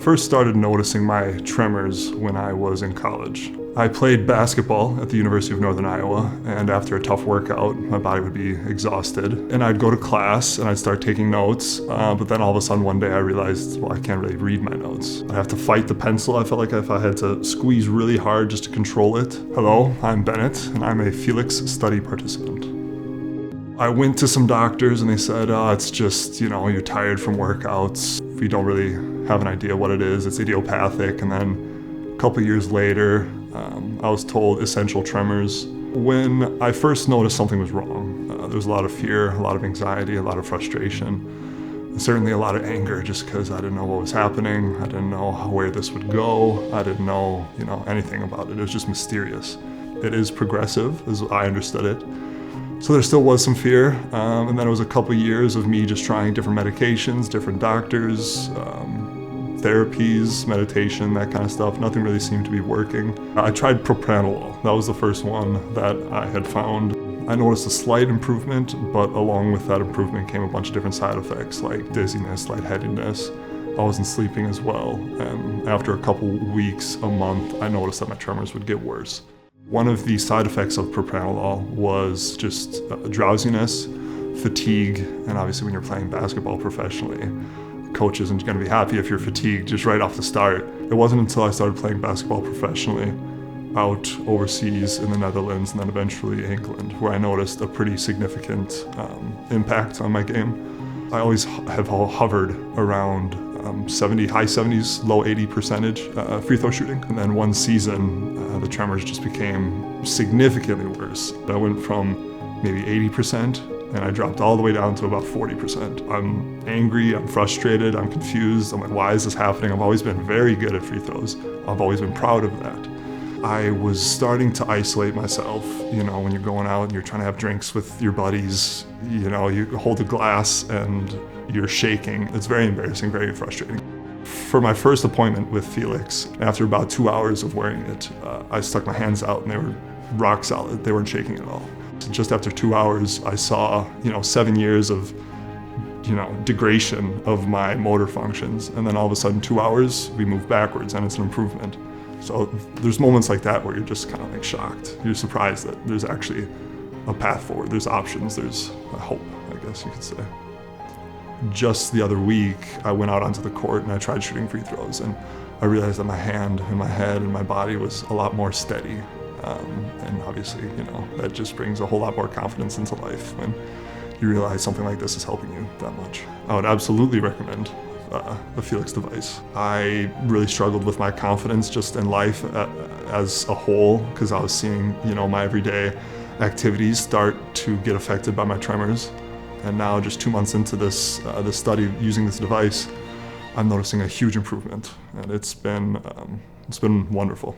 First started noticing my tremors when I was in college. I played basketball at the University of Northern Iowa, and after a tough workout, my body would be exhausted. And I'd go to class and I'd start taking notes, but then all of a sudden one day I realized, well, I can't really read my notes. I have to fight the pencil. I felt like if I had to squeeze really hard just to control it. Hello, I'm Bennett, and I'm a Felix study participant. I went to some doctors and they said, it's just, you're tired from workouts. We don't really have an idea what it is. It's idiopathic. And then a couple years later, I was told essential tremors. When I first noticed something was wrong, there was a lot of fear, a lot of anxiety, a lot of frustration, and certainly a lot of anger just because I didn't know what was happening. I didn't know where this would go. I didn't know, anything about it. It was just mysterious. It is progressive, as I understood it. So there still was some fear, and then it was a couple years of me just trying different medications, different doctors, therapies, meditation, that kind of stuff. Nothing really seemed to be working. I tried propranolol. That was the first one that I had found. I noticed a slight improvement, but along with that improvement came a bunch of different side effects like dizziness, lightheadedness. I wasn't sleeping as well, and after a couple weeks, a month, I noticed that my tremors would get worse. One of the side effects of propranolol was just drowsiness, fatigue, and obviously when you're playing basketball professionally, coach isn't going to be happy if you're fatigued just right off the start. It wasn't until I started playing basketball professionally out overseas in the Netherlands and then eventually England where I noticed a pretty significant impact on my game. I always have hovered around high 70s, low 80% free throw shooting. And then one season, the tremors just became significantly worse. I went from maybe 80% and I dropped all the way down to about 40%. I'm angry, I'm frustrated, I'm confused. I'm like, why is this happening? I've always been very good at free throws. I've always been proud of that. I was starting to isolate myself, when you're going out and you're trying to have drinks with your buddies, you hold a glass and you're shaking. It's very embarrassing, very frustrating. For my first appointment with Felix, after about 2 hours of wearing it, I stuck my hands out and they were rock solid. They weren't shaking at all. Just after 2 hours, I saw, 7 years of, degradation of my motor functions. And then all of a sudden, 2 hours, we move backwards and it's an improvement. So there's moments like that where you're just kind of shocked. You're surprised that there's actually a path forward. There's options, there's a hope, I guess you could say. Just the other week, I went out onto the court and I tried shooting free throws, and I realized that my hand and my head and my body was a lot more steady. And obviously, that just brings a whole lot more confidence into life when you realize something like this is helping you that much. I would absolutely recommend the Felix device. I really struggled with my confidence just in life as a whole because I was seeing, my everyday activities start to get affected by my tremors. And now just 2 months into this study using this device, I'm noticing a huge improvement, and it's been wonderful.